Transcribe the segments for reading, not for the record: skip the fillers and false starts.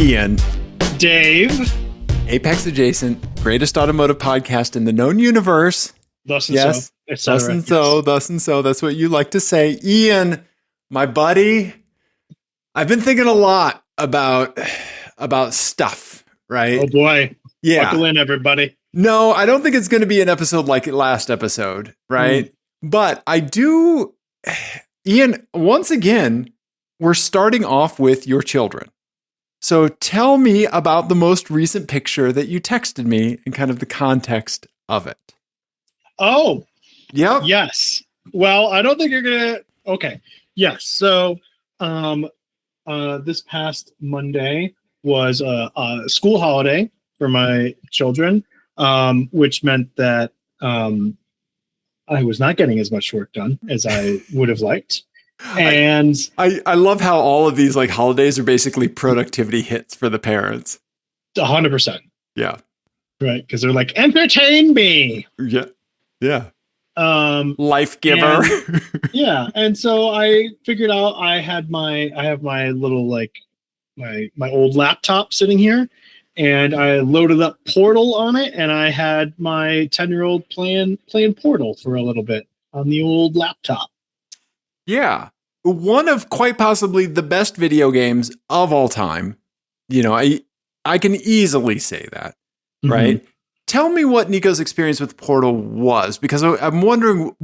Ian. Dave. Apex Adjacent, greatest automotive podcast in the known universe. Thus and yes, so. Thus and so, thus and so. That's what you like to say. Ian, my buddy, I've been thinking a lot about stuff, right? Oh boy. Yeah. Buckle in, everybody. No, I don't think it's going to be an episode like last episode, right? But I do, Ian, once again, we're starting off with your children. So tell me about the most recent picture that you texted me and kind of the context of it. Oh, yep. Yes. Well, I don't think you're going to. Okay. Yes. So this past Monday was a school holiday for my children, which meant that I was not getting as much work done as I would have liked. And I love how all of these like holidays are basically productivity hits for the parents. 100%. Yeah. Right. Because they're like, entertain me. Yeah. Yeah. Life giver. Yeah. And so I figured out I have my little like my old laptop sitting here, and I loaded up Portal on it, and I had my 10-year-old playing Portal for a little bit on the old laptop. Yeah. One of quite possibly the best video games of all time. You know, I can easily say that, right? Tell me what Nico's experience with Portal was, because I'm wondering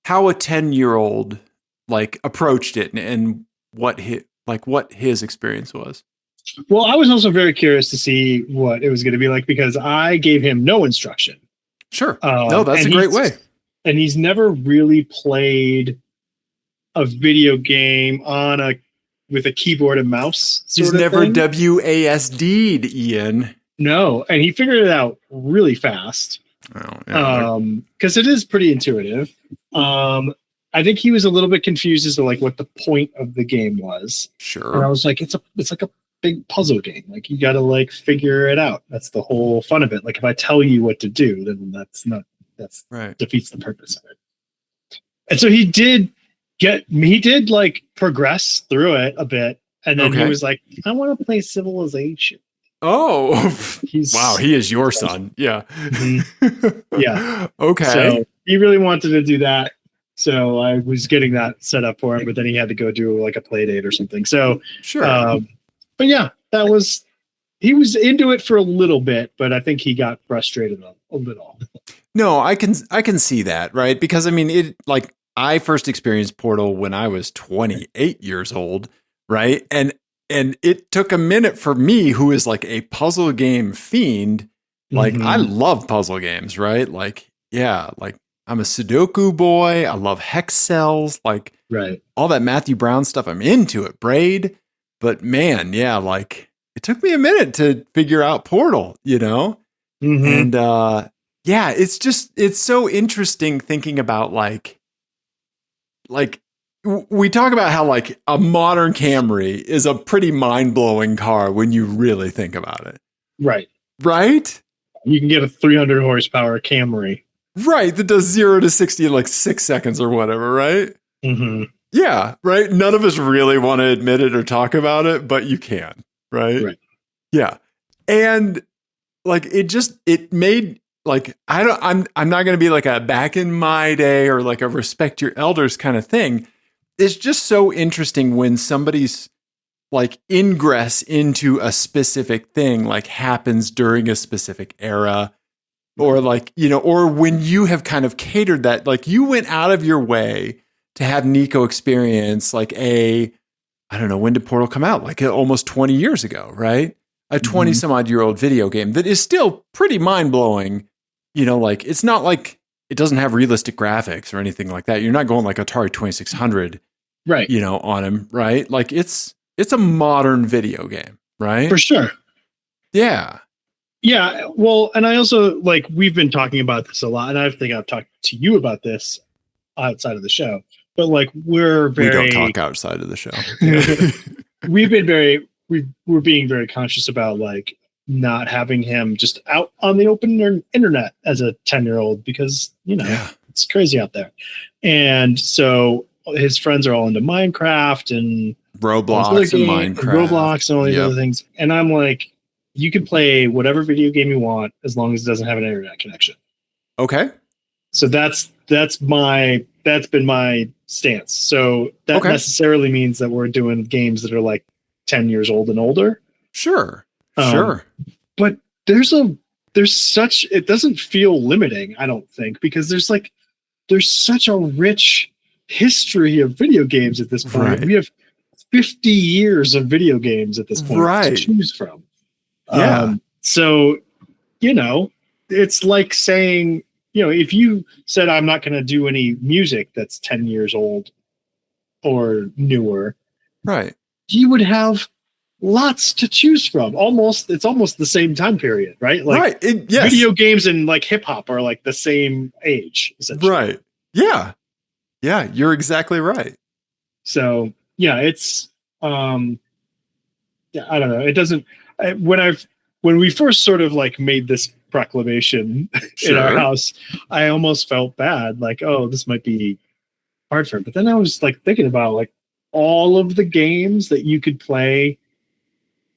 how a 10-year-old like approached it and what his experience was. Well, I was also very curious to see what it was going to be like, because I gave him no instruction. Sure. No, that's a great way. And he's never really played a video game with a keyboard and mouse. He's never WASD'd, Ian. No, and he figured it out really fast. Oh, yeah. Because it is pretty intuitive. I think he was a little bit confused as to like what the point of the game was. Sure. And I was like, it's like a big puzzle game. Like you got to like figure it out. That's the whole fun of it. Like if I tell you what to do, then that's right. Defeats the purpose of it. And so he did like progress through it a bit, and then he was like, I want to play Civilization. Oh, wow. He is your son. Yeah. Yeah. Okay. So he really wanted to do that. So I was getting that set up for him, but then he had to go do like a play date or something. So, sure. But yeah, he was into it for a little bit, but I think he got frustrated a little. No, I can see that, right? Because I mean, I first experienced Portal when I was 28 years old, right? And it took a minute for me, who is like a puzzle game fiend. Like I love puzzle games, right? Like, yeah, like I'm a Sudoku boy. I love hex cells, like all that Matthew Brown stuff. I'm into it, Braid. But man, yeah, like it took me a minute to figure out Portal, you know? And yeah, it's so interesting thinking about like we talk about how like a modern Camry is a pretty mind-blowing car when you really think about it. Right. Right? You can get a 300 horsepower Camry. Right. That does 0 to 60 in like 6 seconds or whatever. Right. Yeah. Right. None of us really want to admit it or talk about it, but you can. Right. Yeah. And like, it made like, I'm not going to be like a back in my day or like a respect your elders kind of thing. It's just so interesting when somebody's like ingress into a specific thing like happens during a specific era, or like, you know, or when you have kind of catered that, like you went out of your way to have Nico experience like I don't know, when did Portal come out? Like almost 20 years ago, right? A 20 some odd year old video game that is still pretty mind blowing. You know, like it's not like it doesn't have realistic graphics or anything like that. You're not going like Atari 2600, right? You know, on him, right? Like it's a modern video game, right? For sure. Yeah. Yeah. Well, and I also like we've been talking about this a lot, and I think I've talked to you about this outside of the show. But like we don't talk outside of the show. We're being very conscious about like not having him just out on the open internet as a 10-year-old, because you know it's crazy out there. And so his friends are all into Minecraft and Roblox and Minecraft. Roblox and all these other things. And I'm like, you can play whatever video game you want as long as it doesn't have an internet connection. Okay. So that's been my stance. So that necessarily means that we're doing games that are like 10 years old and older. Sure. But it doesn't feel limiting, I don't think, because there's such a rich history of video games at this point. Right. We have 50 years of video games at this point to choose from. Yeah. So, it's like saying, if you said, I'm not going to do any music that's 10 years old or newer, right, you would have lots to choose from. It's almost the same time period, right? Like video games and like hip hop are like the same age, essentially. Right. Yeah. Yeah, you're exactly right. So it's I don't know. It doesn't when we first sort of like made this proclamation in our house, I almost felt bad, like, oh, this might be hard for him. But then I was like thinking about like all of the games that you could play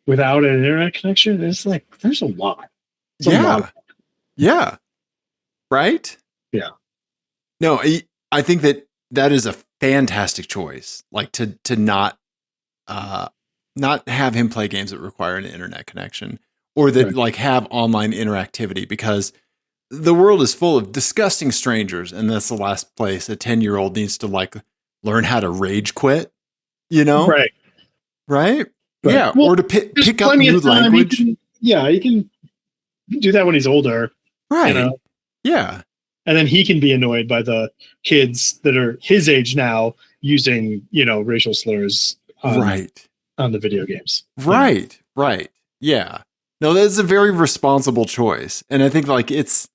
without an internet connection. It's like there's a lot. Yeah. Right? Yeah. No, I think that is a fantastic choice. Like to not have him play games that require an internet connection, or that like have online interactivity, because the world is full of disgusting strangers, and that's the last place a 10-year-old needs to like learn how to rage quit, Right. Yeah. Well, or to pick up new language. He can do that when he's older. Right. Yeah. And then he can be annoyed by the kids that are his age now using, racial slurs on the video games. Right. Right. Yeah. No, that's a very responsible choice. And I think like it's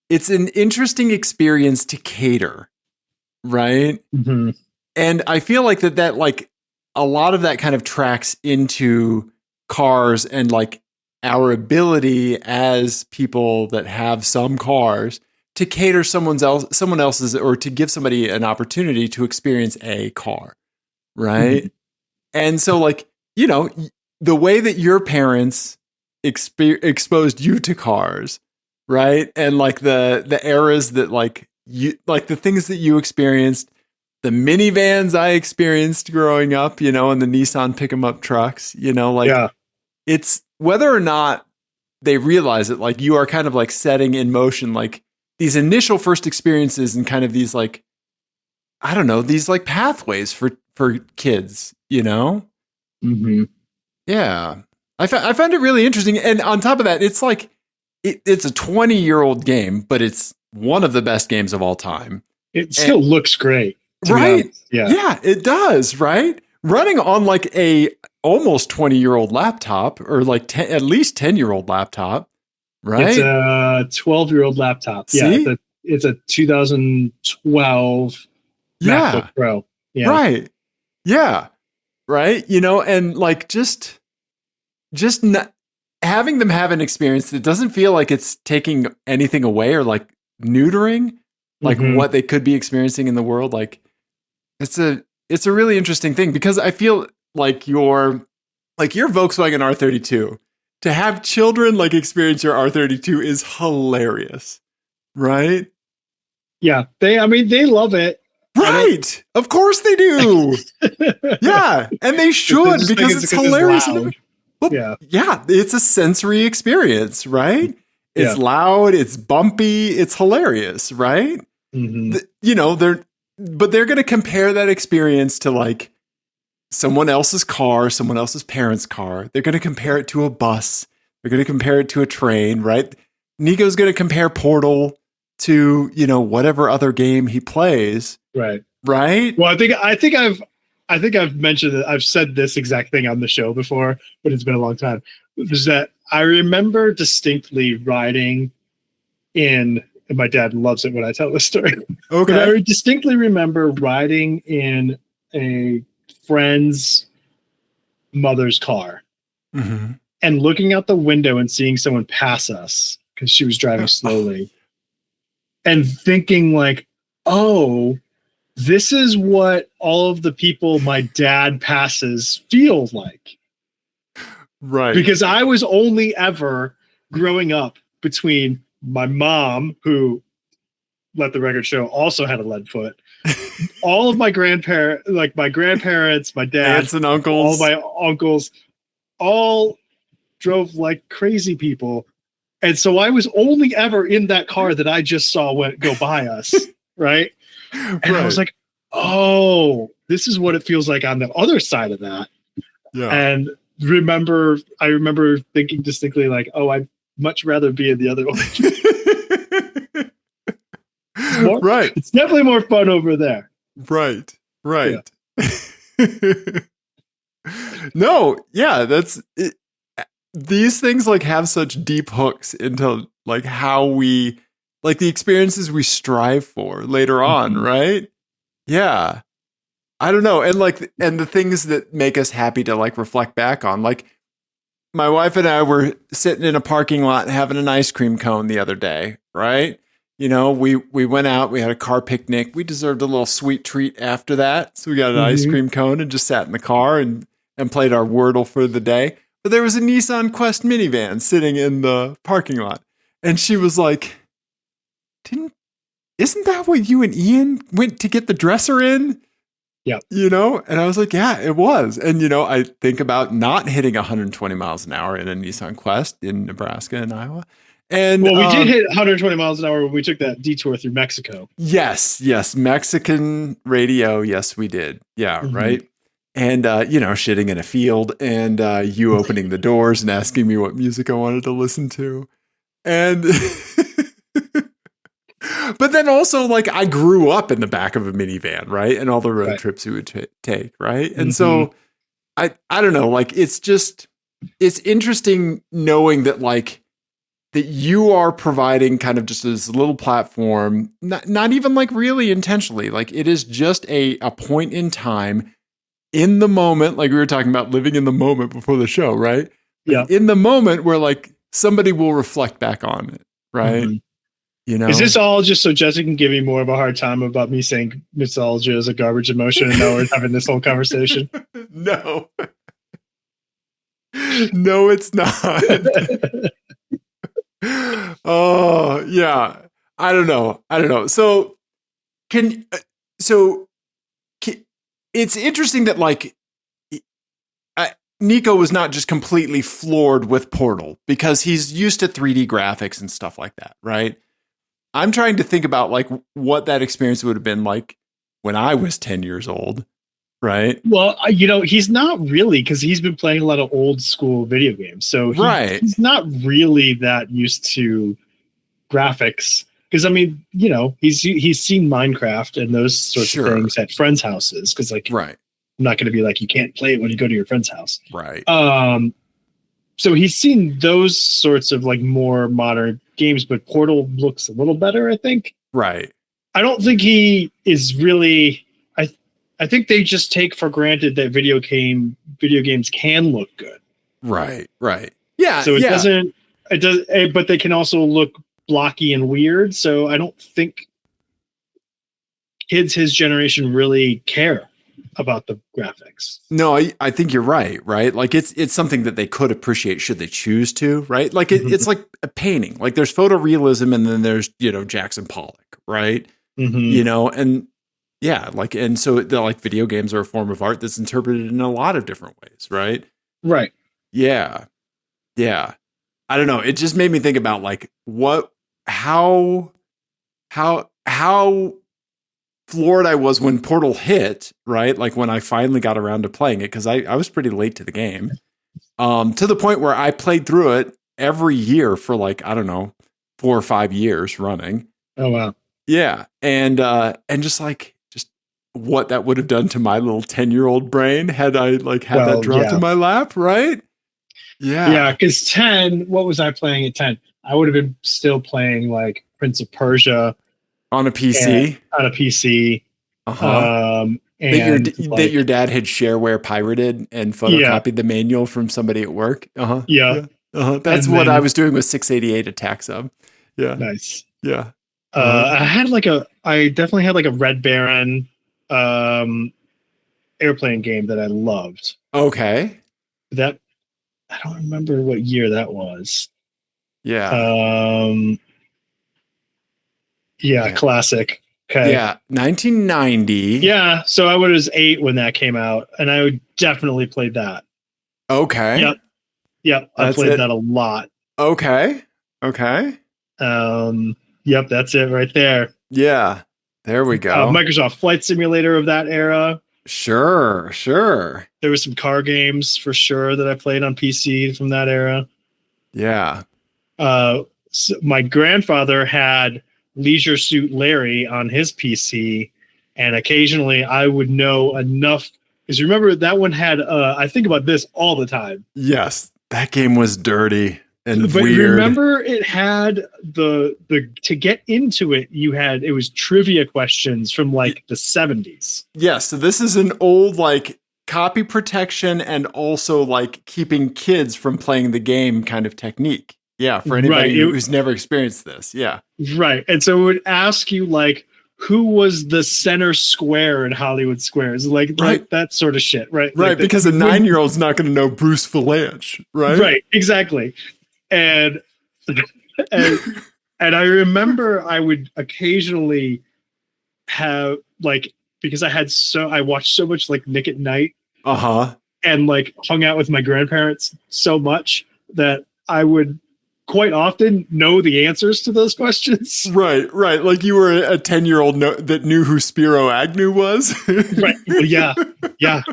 an interesting experience to cater. Right. Mm-hmm. And I feel like that like a lot of that kind of tracks into cars and like our ability as people that have some cars to cater someone else's, or to give somebody an opportunity to experience a car. Right. Mm-hmm. And so like, the way that your parents exposed you to cars, right? And like the eras that like you, like the things that you experienced, the minivans I experienced growing up, and the Nissan pick 'em up trucks, it's whether or not they realize it, like you are kind of like setting in motion, like these initial first experiences and kind of these like, I don't know, these like pathways for kids, Mm-hmm. Yeah. I found it really interesting. And on top of that, it's like, it's a 20-year-old game, but it's one of the best games of all time. It still looks great. Right. Yeah, it does. Right. Running on like a almost 20-year-old laptop, or like at least 10-year-old laptop. Right. It's a 12-year-old laptop. See? Yeah. It's a 2012 MacBook Pro. Yeah. Right. Yeah. Right. And like just not having them have an experience that doesn't feel like it's taking anything away or like neutering like what they could be experiencing in the world. Like it's a really interesting thing, because I feel like your Volkswagen R32, to have children like experience your R32 is hilarious. Right. Yeah. They love it. Right. Of course they do. Yeah. And they should, because it's hilarious. Yeah. It's a sensory experience, right? It's loud, it's bumpy, it's hilarious, right? Mm-hmm. They're going to compare that experience to like someone else's car, someone else's parents' car. They're going to compare it to a bus. They're going to compare it to a train, right? Nico's going to compare Portal to, whatever other game he plays. Right. Right. Well, I think I've mentioned that I've said this exact thing on the show before, but it's been a long time. Is that I remember distinctly riding in, and my dad loves it when I tell this story. Okay. But I distinctly remember riding in a friend's mother's car and looking out the window and seeing someone pass us because she was driving slowly, and thinking like, oh, this is what all of the people my dad passes feel like. Right. Because I was only ever growing up between my mom, who, let the record show, also had a lead foot, all of my grandparents, like my grandparents, my dad, aunts and uncles, all my uncles, all drove like crazy people. And so I was only ever in that car that I just saw go by us. Right. And I was like, oh, this is what it feels like on the other side of that. Yeah. And I remember thinking distinctly, like, oh, I'd much rather be in the other one. Right. It's definitely more fun over there. Right. Yeah. No, yeah, that's it. These things like have such deep hooks into like how we, like the experiences we strive for later on, right? Yeah. I don't know. And the things that make us happy to like reflect back on. Like my wife and I were sitting in a parking lot having an ice cream cone the other day, right? You know, we went out, we had a car picnic. We deserved a little sweet treat after that. So we got an ice cream cone and just sat in the car and played our Wordle for the day. But there was a Nissan Quest minivan sitting in the parking lot. And she was like, isn't that what you and Ian went to get the dresser in? Yeah. You know? And I was like, yeah, it was. And, you know, I think about not hitting 120 miles an hour in a Nissan Quest in Nebraska and Iowa. And well, we did hit 120 miles an hour when we took that detour through Mexico. Yes. Mexican radio. Yes, we did. Yeah, right. And, you know, shitting in a field and you opening the doors and asking me what music I wanted to listen to. And, but then also, like, I grew up in the back of a minivan, right? And all the road trips we would take, right? And so, I don't know, like, it's interesting knowing that, like, that you are providing kind of just this little platform, not even, like, really intentionally. Like, it is just a point in time, in the moment, like we were talking about living in the moment before the show, right? Yeah. In the moment where like somebody will reflect back on it, right? You know, is this all just so Jesse can give me more of a hard time about me saying nostalgia is a garbage emotion and now we're having this whole conversation? No, it's not. Oh yeah. I don't know. So it's interesting that like Nico was not just completely floored with Portal because he's used to 3D graphics and stuff like that, right? I'm trying to think about like what that experience would have been like when I was 10 years old, right? Well, you know, he's not really, because he's been playing a lot of old school video games. So he's not really that used to graphics. Because I mean, you know, he's seen Minecraft and those sorts of things at friends' houses. Because like, I'm not going to be like, you can't play it when you go to your friend's house, right? So he's seen those sorts of like more modern games, but Portal looks a little better, I think. Right. I don't think he is really. I think they just take for granted that video games can look good. Right. Yeah. So it does, but they can also look blocky and weird. So I don't think kids his generation really care about the graphics. No, I think you're right. Like it's something that they could appreciate should they choose to, right? Like it's like a painting. Like there's photorealism and then there's, you know, Jackson Pollock, right? You know, and yeah, like, and so like video games are a form of art that's interpreted in a lot of different ways, right? Right. Yeah. I don't know. It just made me think about like how floored I was when Portal hit, right? Like when I finally got around to playing it, because I was pretty late to the game, to the point where I played through it every year for like, I don't know, 4 or 5 years running. Oh, wow. Yeah. And just what that would have done to my little 10-year-old brain had I like had that dropped in my lap, right? Yeah, because 10, what was I playing at 10? I would have been still playing like Prince of Persia on a PC. That your dad had shareware pirated and photocopied the manual from somebody at work. That's what I was doing with 688 Attack Sub. Yeah. Nice. Yeah. I definitely had like a Red Baron airplane game that I loved. Okay. That I don't remember what year that was. Yeah. Yeah, classic. Okay. Yeah, 1990. Yeah, so I was 8 when that came out, and I definitely played that. Okay. Yep. I played that a lot. Okay. Yep, that's it right there. Yeah, there we go. Microsoft Flight Simulator of that era. Sure. There was some car games for sure that I played on PC from that era. Yeah. So my grandfather had Leisure Suit Larry on his PC, and occasionally I would know enough, because remember that one had I think about this all the time. Yes, that game was dirty and but weird. Remember it had the to get into it, it was trivia questions from like the 70s. Yes, so this is an old like copy protection and also like keeping kids from playing the game kind of technique. Yeah, for anybody who's never experienced this. Yeah. Right. And so it would ask you like, who was the center square in Hollywood Squares? Like that sort of shit, right? Right, like because a 9-year-old's not going to know Bruce Valanche, right? Right, exactly. And I remember I would occasionally have like, because I watched so much like Nick at Night. And like hung out with my grandparents so much that I would quite often know the answers to those questions. Right. Like you were a 10-year-old that knew who Spiro Agnew was. Right. Yeah. Yeah,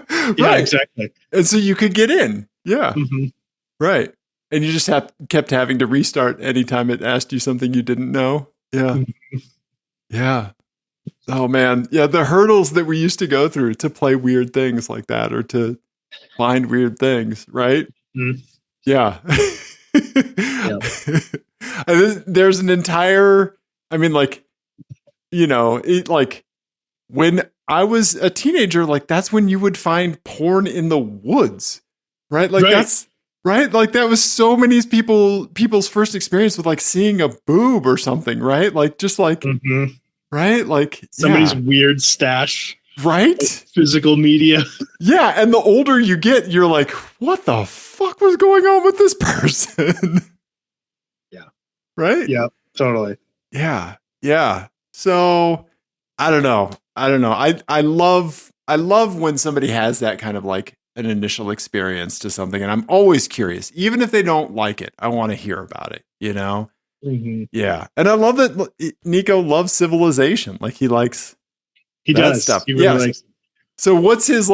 right. Exactly. And so you could get in. Yeah. Mm-hmm. Right. And you just kept having to restart anytime it asked you something you didn't know. Yeah. Mm-hmm. Yeah. Oh, man. Yeah, the hurdles that we used to go through to play weird things like that or to find weird things, right? Mm-hmm. Yeah. There's an entire, I mean, like, you know, like when I was a teenager, like that's when you would find porn in the woods, right? Like that's right. Like that was so many people's first experience with like seeing a boob or something, right? Like just like, right? Like somebody's weird stash. Right? Physical media. Yeah. And the older you get, you're like, what the fuck was going on with this person? Yeah. Right? Yeah, totally. Yeah. So I don't know. I love when somebody has that kind of like an initial experience to something. And I'm always curious, even if they don't like it, I want to hear about it, you know? Mm-hmm. Yeah. And I love that Nico loves Civilization. Like he likes does stuff. He really likes. So what's his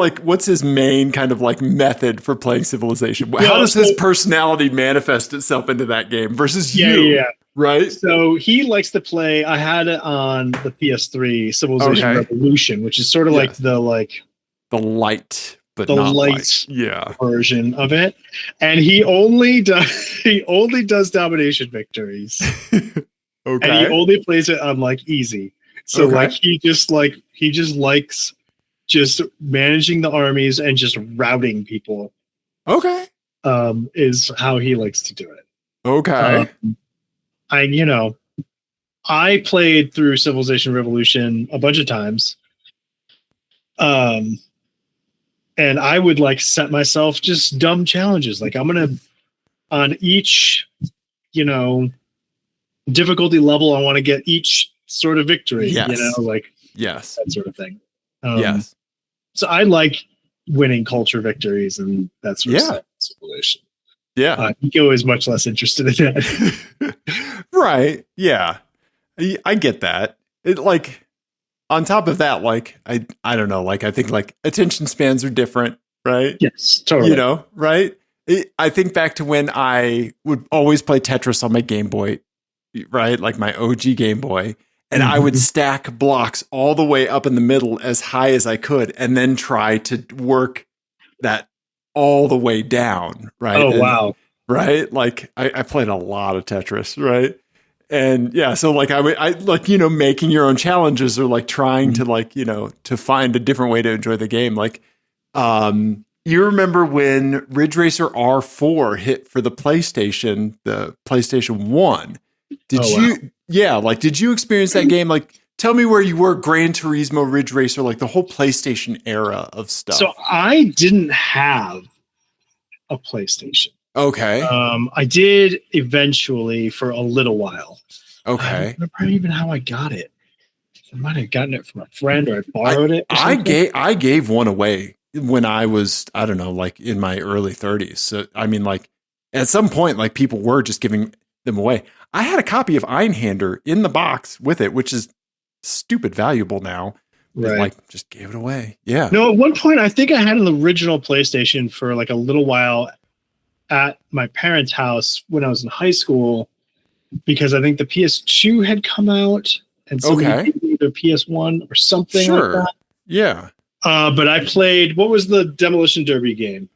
main kind of like method for playing Civilization? How does his personality manifest itself into that game versus you? Yeah. Right. So he likes to play. I had it on the PS3, Civilization Revolution, which is sort of like the light, but the not light version of it. And he only does domination victories. And he only plays it on like easy. So like he just likes just managing the armies and just routing people. Okay. Is how he likes to do it. Okay. I played through Civilization Revolution a bunch of times. And I would like set myself just dumb challenges. Like I'm going to, on each, difficulty level, I want to get each sort of victory, that sort of thing. So I like winning culture victories and that sort of stuff. Civilization. Yeah. Nico is much less interested in that. Right. Yeah. I get that. It like on top of that, like I don't know, like I think like attention spans are different, right? Yes, totally. Right? I think back to when I would always play Tetris on my Game Boy, right? Like my OG Game Boy. And I would stack blocks all the way up in the middle as high as I could and then try to work that all the way down, right? Oh, wow. Right? Like I played a lot of Tetris, right? And yeah, so like I like, making your own challenges or like trying to like, to find a different way to enjoy the game. Like, you remember when Ridge Racer R4 hit for the PlayStation 1? Did you experience that game? Like tell me where you were. Gran Turismo, Ridge Racer, like the whole PlayStation era of stuff. So I didn't have a PlayStation. Okay. I did eventually for a little while. Okay. I don't remember even how I got it. I might have gotten it from a friend, or I borrowed it. I gave one away when I was, I don't know, like in my early 30s. So I mean, like at some point, like people were just giving them away. I had a copy of Einhander in the box with it, which is stupid valuable now. Right. Like just gave it away. Yeah. No, at one point I think I had an original PlayStation for like a little while at my parents' house when I was in high school, because I think the PS2 had come out and somebody gave me the PS1 or something like that. Yeah. But I played, what was the Demolition Derby game?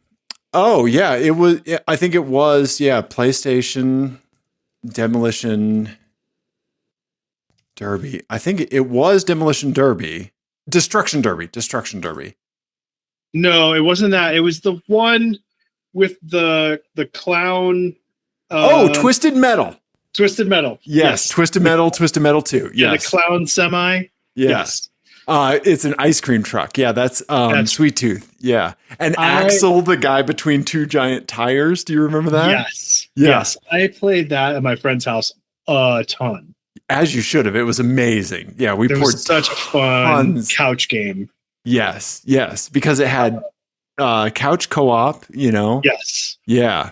Oh, yeah. It was, I think it was, PlayStation Demolition Derby. I think it was Demolition Derby. Destruction Derby. No, it wasn't that. It was the one with the clown. Twisted Metal. Twisted Metal. Yes. Twisted Metal 2. Yes. Yeah, the clown semi. Yes. It's an ice cream truck. Yeah, that's Sweet Tooth. Yeah. And Axel, the guy between two giant tires. Do you remember that? Yes. Yeah. Yes. I played that at my friend's house a ton. As you should have. It was amazing. Yeah, we poured such a fun couch game. Yes. Because it had couch co-op, you know? Yes. Yeah.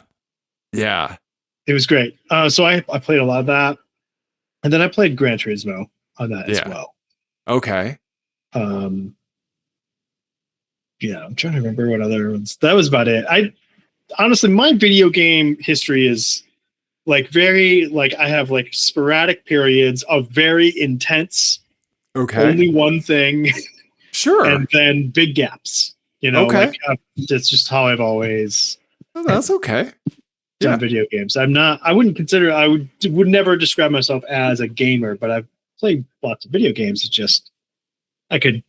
It was great. So I played a lot of that. And then I played Gran Turismo on that as well. Okay. I'm trying to remember what other ones. That was about it. Honestly, my video game history is like I have like sporadic periods of very intense. Okay. Only one thing. Sure. And then big gaps. Okay. That's just how I've always. Oh, that's okay. Done video games. I wouldn't consider. I would never describe myself as a gamer, but I've played lots of video games. It's just I could.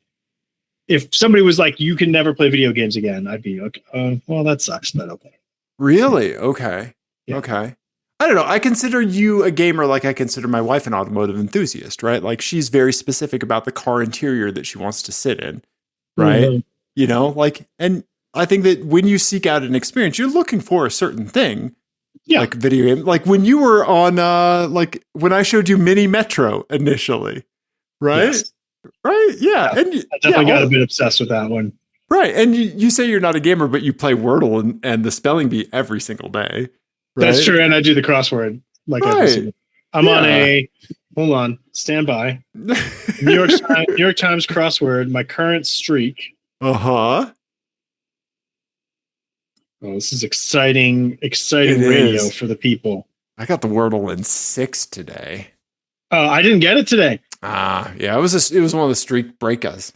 If somebody was like, "You can never play video games again," I'd be okay. Well, that sucks, but okay. Really? Okay. Yeah. Okay. I don't know. I consider you a gamer like I consider my wife an automotive enthusiast, right? Like she's very specific about the car interior that she wants to sit in, right? Mm-hmm. And I think that when you seek out an experience, you're looking for a certain thing. Yeah. Like video game. Like when you were on, when I showed you Mini Metro initially, right? Yes. Right? Yeah. And I definitely got a bit obsessed with that one. Right. And you say you're not a gamer, but you play Wordle and the spelling bee every single day. Right? That's true. And I do the crossword. Hold on, stand by. New York Times crossword, my current streak. Uh-huh. Oh, this is exciting radio for the people. I got the Wordle in 6 today. Oh, I didn't get it today. Yeah, it was one of the streak breakers.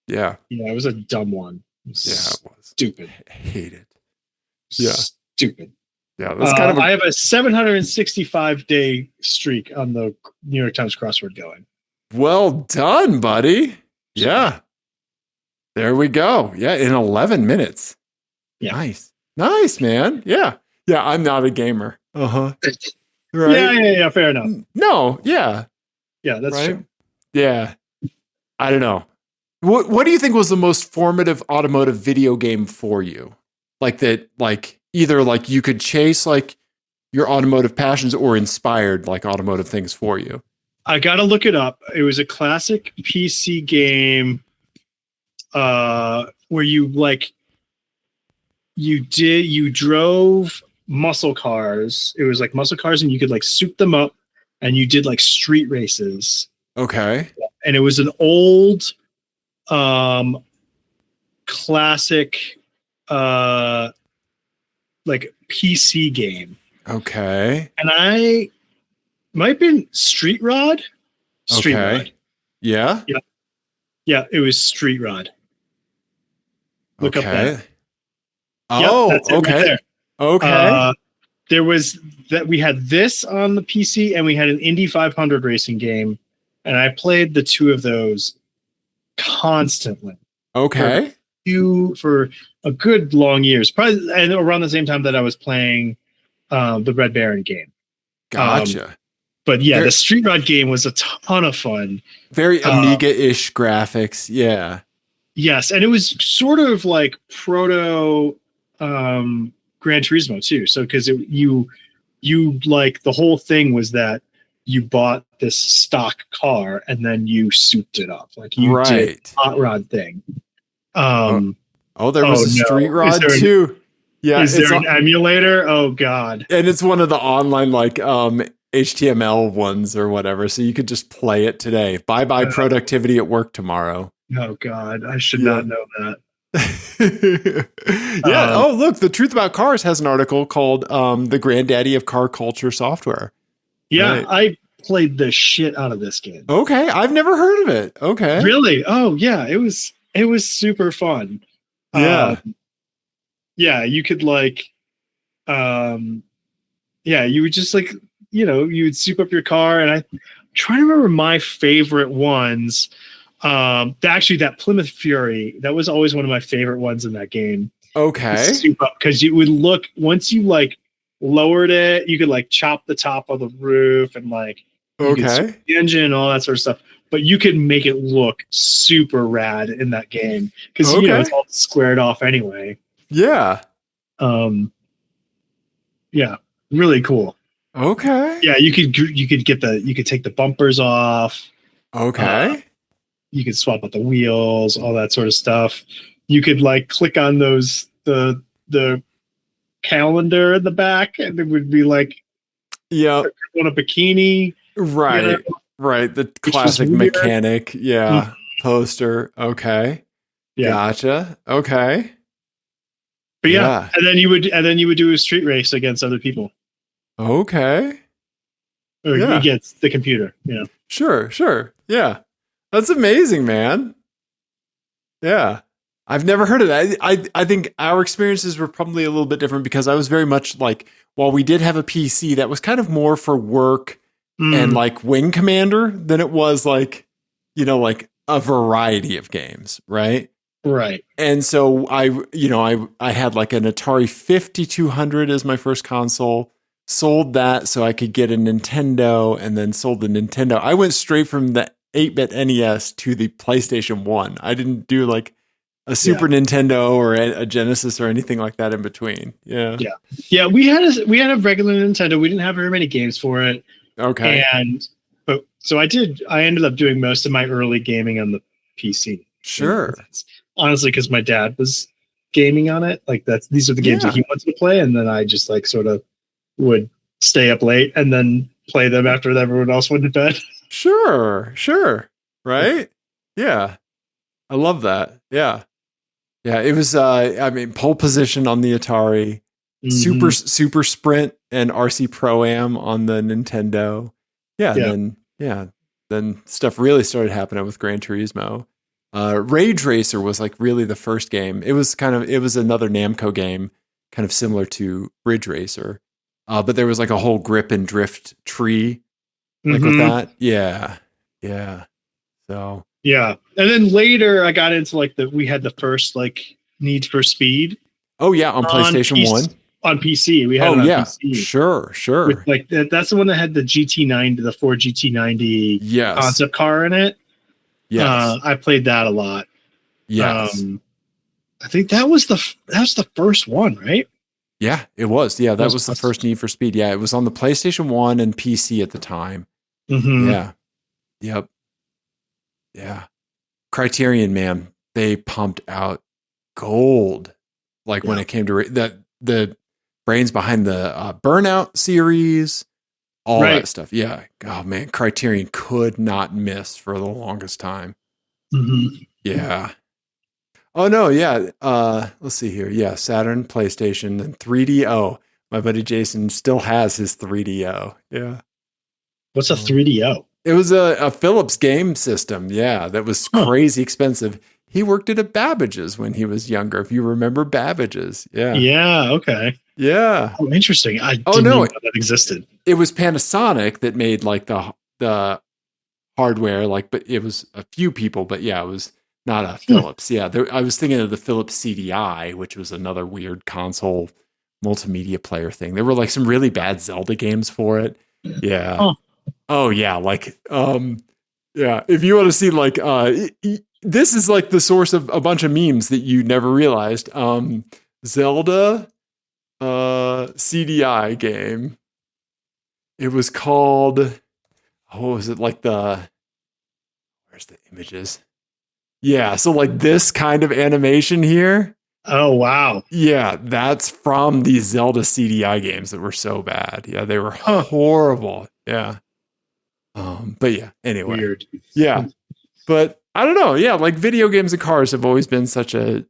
Yeah. Yeah, it was a dumb one. It was stupid. I hate it. Yeah. Stupid. Yeah, that's kind of I have a 765-day streak on the New York Times crossword going. Well done, buddy. Yeah. There we go. Yeah, in 11 minutes. Yeah. Nice, man. Yeah. Yeah, I'm not a gamer. Uh-huh. Right? Yeah, fair enough. No, yeah. Yeah, that's true. Yeah. I don't know. What do you think was the most formative automotive video game for you? Like that, like either like you could chase like your automotive passions or inspired like automotive things for you? I got to look it up. It was a classic PC game where you drove muscle cars. It was like muscle cars and you could like soup them up and you did like street races. Okay. And it was an old classic like PC game. Okay. And I might have been Street Rod. Rod. Yeah. Yeah, it was Street Rod. Look up that. Oh, okay. Right there. Okay. There was that we had this on the PC and we had an Indy 500 racing game, and I played the two of those constantly. Okay. For a good long years, probably, and around the same time that I was playing the Red Baron game. Gotcha. But yeah, the Street Rod game was a ton of fun. Very Amiga-ish graphics. Yeah. Yes. And it was sort of like proto Gran Turismo too. So because you like the whole thing was that you bought this stock car and then you souped it up. Like you did a hot rod thing. There was a Street Rod too. Yeah. Is there an emulator? Oh God. And it's one of the online like HTML ones or whatever. So you could just play it today. Bye productivity at work tomorrow. Oh God. I should not know that. Look, The Truth About Cars has an article called The Granddaddy of Car Culture Software. Yeah, right. I played the shit out of this game. Okay, I've never heard of it. Okay. Really? Oh yeah, it was super fun. Yeah. You could like you would just like, you would soup up your car, and I'm trying to remember my favorite ones. Actually, that Plymouth Fury, that was always one of my favorite ones in that game. Okay. Because you would look, once you like lowered it, you could like chop the top of the roof and like the engine and all that sort of stuff. But you could make it look super rad in that game because it's all squared off anyway. Yeah. Yeah, really cool. Okay. Yeah, you could take the bumpers off. Okay. You could swap out the wheels, all that sort of stuff. You could like click on those the calendar in the back, and it would be like, on a bikini, right? Right, the classic mechanic, poster. Okay, gotcha. Okay, but and then you would do a street race against other people. Okay, or against the computer. Sure. Yeah. That's amazing, man. Yeah. I've never heard of that. I think our experiences were probably a little bit different because I was very much like, while we did have a PC, that was kind of more for work and like Wing Commander than it was like, like a variety of games, right? Right. And so I had like an Atari 5200 as my first console, sold that so I could get a Nintendo, and then sold the Nintendo. I went straight from the 8-bit NES to the PlayStation 1. I didn't do like a Super Nintendo or a Genesis or anything like that in between. Yeah. We had a regular Nintendo. We didn't have very many games for it. Okay. So I ended up doing most of my early gaming on the PC. Sure. Honestly, because my dad was gaming on it. Like these are the games that he wanted to play, and then I just like sort of would stay up late and then play them after everyone else went to bed. Sure. Right? Yeah. I love that. Yeah. It was pole position on the Atari, Super Sprint and RC Pro-Am on the Nintendo. Then stuff really started happening with Gran Turismo. Rage Racer was like really the first game. It was another Namco game, kind of similar to Ridge Racer. But there was like a whole grip and drift tree like with that. Yeah. So and then later I got into like we had the first like Need for Speed. Oh yeah, on PlayStation 1. On PC. We had it on PC. Sure. With, like that's the one that had the GT90, the Ford GT90 concept car in it. Yes. I played that a lot. Yes. I think that was the first one, right? Yeah, it was. Yeah, that was the first Need for Speed. Yeah, it was on the PlayStation 1 and PC at the time. Yeah. Yep. Yeah. Criterion, man, they pumped out gold. Like when it came to the brains behind the Burnout series, all that stuff. Yeah. Oh man, Criterion could not miss for the longest time. Yeah. Oh no, yeah. Let's see here. Yeah, Saturn, PlayStation, and 3DO. My buddy Jason still has his 3DO. Yeah. What's a 3DO? It was a Philips game system. Yeah, that was crazy expensive. He worked at a Babbage's when he was younger. If you remember Babbage's. Yeah. Yeah. Okay. Yeah. Oh, interesting. I didn't even know that existed. It was Panasonic that made like the hardware. Like, but it was a few people. But yeah, it was not a Philips. Yeah, I was thinking of the Philips CDI, which was another weird console multimedia player thing. There were like some really bad Zelda games for it. Yeah. Oh yeah, like yeah. If you want to see like this is like the source of a bunch of memes that you never realized. Zelda CDI game. It was called, what was it, like where's the images? Yeah, so like this kind of animation here. Oh, wow. Yeah, that's from these Zelda CDI games that were so bad. Yeah, they were horrible. Yeah. But yeah, anyway. Weird. Yeah. But I don't know. Yeah, like video games and cars have always been such a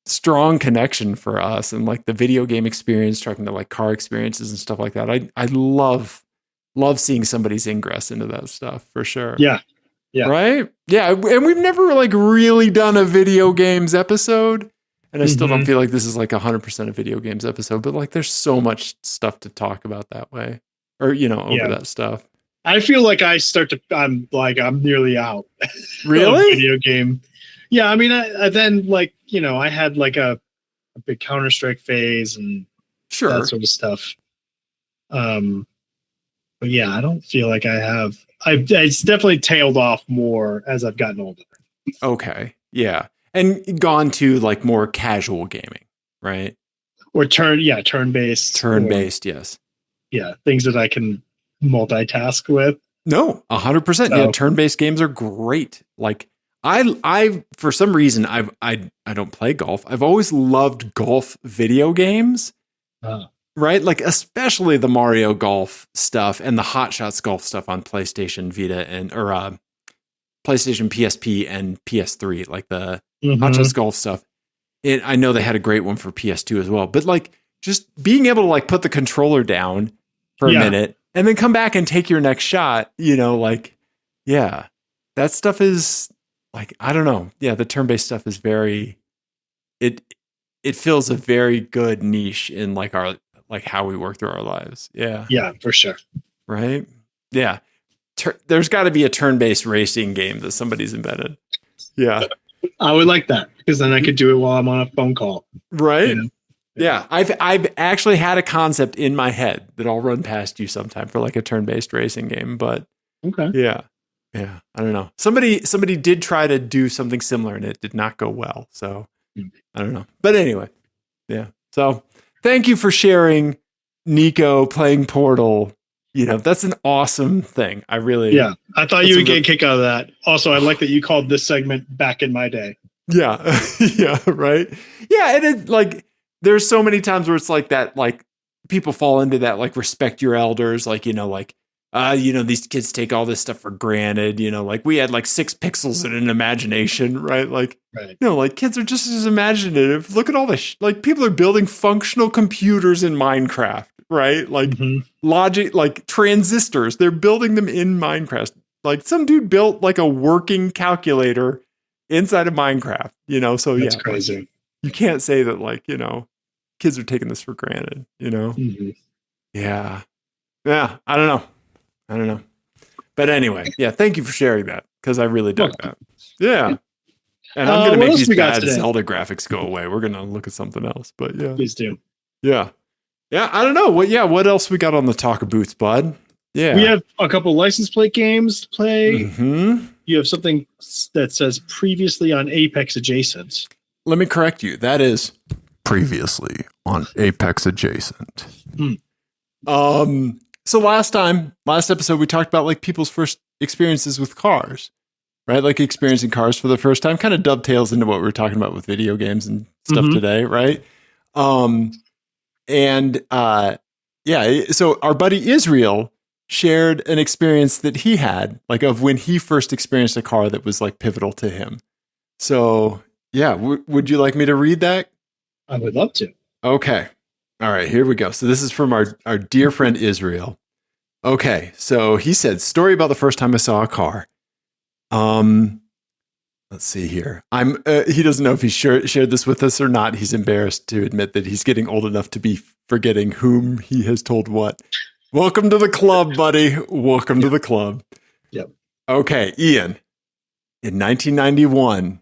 strong connection for us, and like the video game experience talking to like car experiences and stuff like that. I love seeing somebody's ingress into that stuff for sure. Yeah. Right? Yeah, and we've never like really done a video games episode, and I still don't feel like this is like 100% a video games episode, but like there's so much stuff to talk about that way, or over that stuff. I feel like I'm nearly out. Really? Video game. Yeah, I mean, I then like, I had like a big Counter-Strike phase and that sort of stuff. But yeah, I don't feel like I have. It's definitely tailed off more as I've gotten older. Okay, yeah, and gone to like more casual gaming, right? Or turn-based. Turn-based, yes. Yeah, things that I can multitask with. No, 100%. Yeah, turn-based games are great. Like I for some reason I don't play golf. I've always loved golf video games. Right? Like especially the Mario Golf stuff and the Hot Shots Golf stuff on PlayStation Vita or PlayStation PSP and PS3, like the Hot Shots Golf stuff. I know they had a great one for PS2 as well, but like just being able to like put the controller down for a minute and then come back and take your next shot, like, yeah, that stuff is like, I don't know. Yeah, the turn-based stuff is it fills a very good niche in like our, like how we work through our lives. Yeah. Yeah, for sure. Right? Yeah. There's got to be a turn-based racing game that somebody's invented. Yeah. I would like that because then I could do it while I'm on a phone call. Right? Yeah. I've actually had a concept in my head that I'll run past you sometime for like a turn-based racing game, but okay. Yeah. Yeah. I don't know. Somebody did try to do something similar and it did not go well. So I don't know. But anyway. Yeah. So thank you for sharing Nico playing Portal. That's an awesome thing. I thought you would get a kick out of that. Also, I like that you called this segment Back in My Day. Yeah. Yeah. Right. Yeah. And it like, there's so many times where it's like that, like people fall into that, like respect your elders. Like, these kids take all this stuff for granted, like we had like 6 pixels in an imagination, right? Like, like kids are just as imaginative. Look at all this, like people are building functional computers in Minecraft, right? Like logic, like transistors, they're building them in Minecraft. Like some dude built like a working calculator inside of Minecraft, so that's crazy. Like, you can't say that like, kids are taking this for granted, Yeah. Yeah. I don't know. But anyway, yeah, thank you for sharing that because I really dug that. Yeah. And I'm going to make these bad Zelda graphics go away. We're going to look at something else, but yeah. Please do. Yeah. Yeah, I don't know. What else we got on the Talk of Boots, bud? Yeah. We have a couple license plate games to play. You have something that says previously on Apex Adjacent. Let me correct you. That is previously on Apex Adjacent. So last episode, we talked about like people's first experiences with cars, right? Like experiencing cars for the first time kind of dovetails into what we were talking about with video games and stuff today, right? So our buddy Israel shared an experience that he had, like of when he first experienced a car that was like pivotal to him. So yeah, would you like me to read that? I would love to. Okay. All right, here we go. So this is from our dear friend Israel. Okay, so he said, story about the first time I saw a car. Let's see here. He doesn't know if he shared this with us or not. He's embarrassed to admit that he's getting old enough to be forgetting whom he has told what. Welcome to the club, buddy. Welcome to the club. Yep. Okay, Ian. In 1991,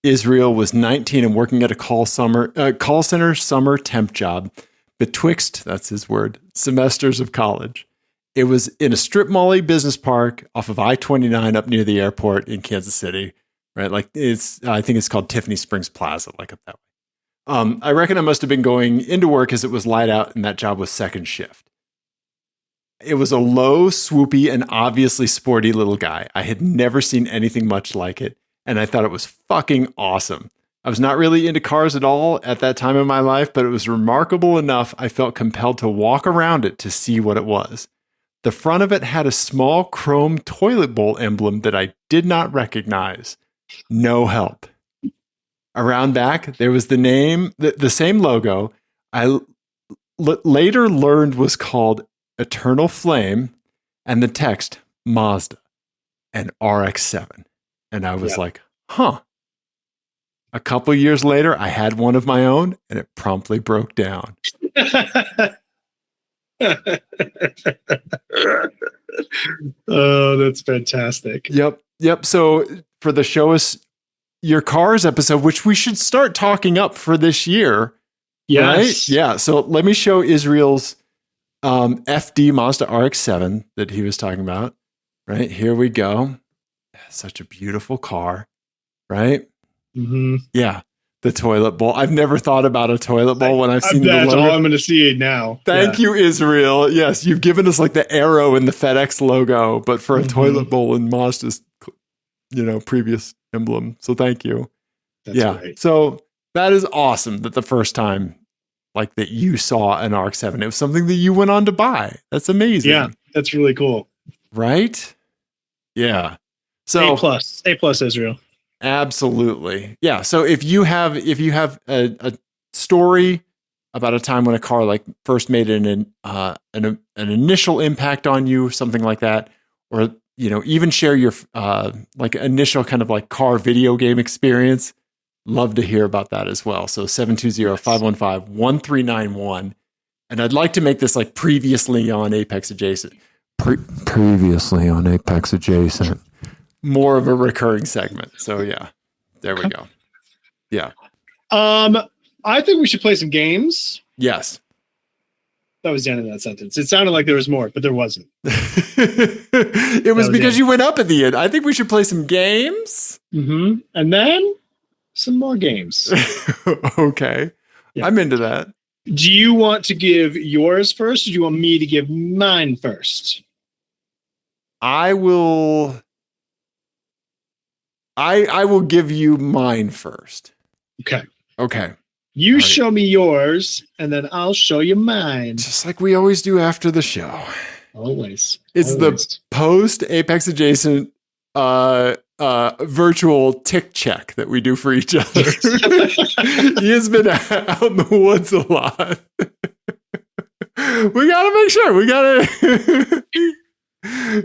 Israel was 19 and working at a call center summer temp job betwixt, that's his word, semesters of college. It was in a strip mall business park off of I-29 up near the airport in Kansas City, right? Like I think it's called Tiffany Springs Plaza, like up that way. I reckon I must have been going into work as it was light out and that job was second shift. It was a low, swoopy, and obviously sporty little guy. I had never seen anything much like it, and I thought it was fucking awesome. I was not really into cars at all at that time in my life, but it was remarkable enough I felt compelled to walk around it to see what it was. The front of it had a small chrome toilet bowl emblem that I did not recognize. No help. Around back, there was the name, the same logo I later learned was called Eternal Flame, and the text Mazda and RX-7. And I was like, huh. A couple years later, I had one of my own and it promptly broke down. Oh, that's fantastic. Yep. So for the Show Us Your Cars episode, which we should start talking up for this year. Yes. Right? Yeah. So let me show Israel's FD Mazda RX-7 that he was talking about. Right. Here we go. Such a beautiful car. Right. Mm-hmm. Yeah. The toilet bowl. I've never thought about a toilet bowl when I've seen the logo. That's all I'm going to see it now. Thank you, Israel. Yes, you've given us like the arrow and the FedEx logo, but for a toilet bowl in Mazda's, previous emblem. So thank you. That's right. So that is awesome that the first time like that you saw an RX-7, it was something that you went on to buy. That's amazing. Yeah, that's really cool. Right? Yeah. So A plus Israel. Absolutely. Yeah. So if you have a story about a time when a car like first made an initial impact on you, something like that, or even share your like initial kind of like car video game experience, love to hear about that as well. So 720-515-1391. And I'd like to make this like previously on Apex Adjacent. Previously on Apex Adjacent. More of a recurring segment. So yeah, there we go. Yeah. I think we should play some games. Yes. That was the end of that sentence. It sounded like there was more, but there wasn't. It was because you went up at the end. I think we should play some games. Mm-hmm. And then some more games. Okay. Yeah. I'm into that. Do you want to give yours first, or do you want me to give mine first? I will give you mine first. Okay. You show me yours, and then I'll show you mine. Just like we always do after the show. Always. It's the post Apex Adjacent virtual tick check that we do for each other. He has been out in the woods a lot. We gotta make sure. We gotta.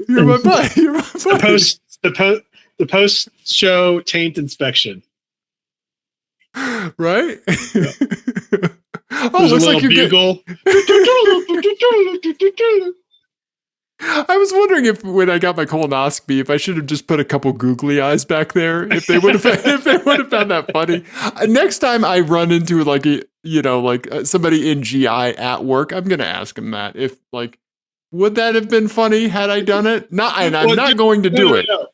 You're my buddy. You're my buddy. The post-show taint inspection. Right? Yeah. Oh, looks like you're bugle. I was wondering if when I got my colonoscopy, if I should have just put a couple googly eyes back there, if they would have found that funny. Next time I run into like somebody in GI at work, I'm gonna ask them that. If like, would that have been funny had I done it? I'm not going to do it. No.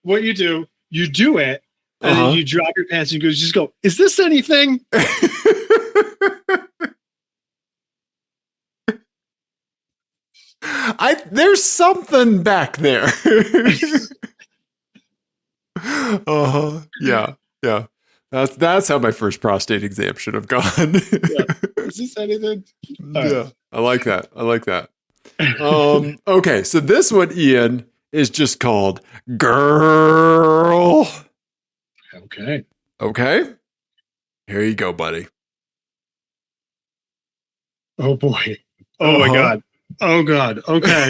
What you do it, and then you drop your pants and you just go, is this anything? There's something back there. Yeah. That's how my first prostate exam should have gone. Yeah. Is this anything? Yeah. I like that. Okay, so this one, Ian, is just called Girl. Okay. Here you go, buddy. Oh boy. Oh my God. Oh God. Okay.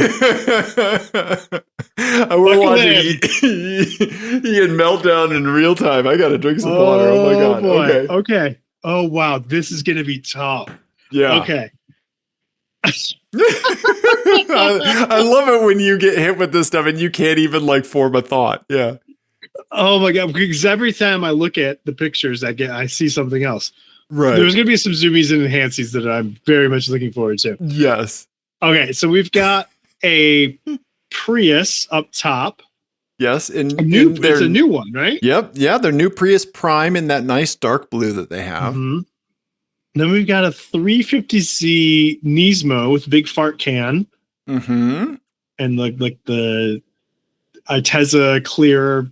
We're watching Ian meltdown in real time. I gotta drink some water. Oh my God. Boy. Okay. Oh wow. This is gonna be tough. Yeah. Okay. I love it when you get hit with this stuff and you can't even like form a thought. Yeah. Oh my God. Because every time I look at the pictures I see something else. Right. There's going to be some zoomies and enhancies that I'm very much looking forward to. Yes. Okay. So we've got a Prius up top. Yes, it's a new one, right? Yep, yeah, their new Prius Prime in that nice dark blue that they have. Mm-hmm. Then we've got a 350Z Nismo with big fart can, and like the Iteza clear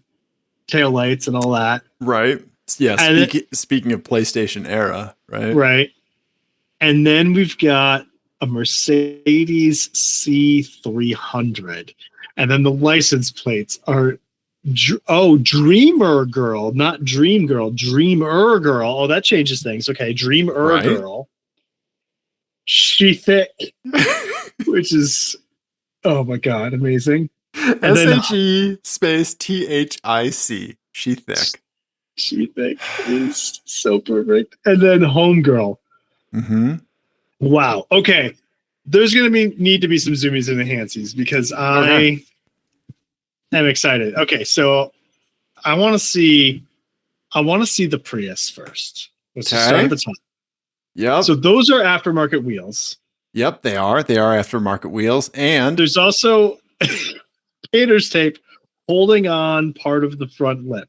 taillights and all that. Right. Yeah. Speaking of PlayStation era, right? Right. And then we've got a Mercedes C300, and then the license plates are Dreamer Girl, not Dream Girl, Dreamer Girl. Oh, that changes things. Okay, Dreamer Girl. She thick, which is, oh my god, amazing. SHE space THIC. She thick. She thick is so perfect. And then Homegirl. Wow. Okay. There's going to need to be some zoomies and enhances because I am excited. Okay, so I want to see the Prius first. Let's just start at the top. Yep. So those are aftermarket wheels. Yep, they are. They are aftermarket wheels, and there's also painter's tape holding on part of the front lip.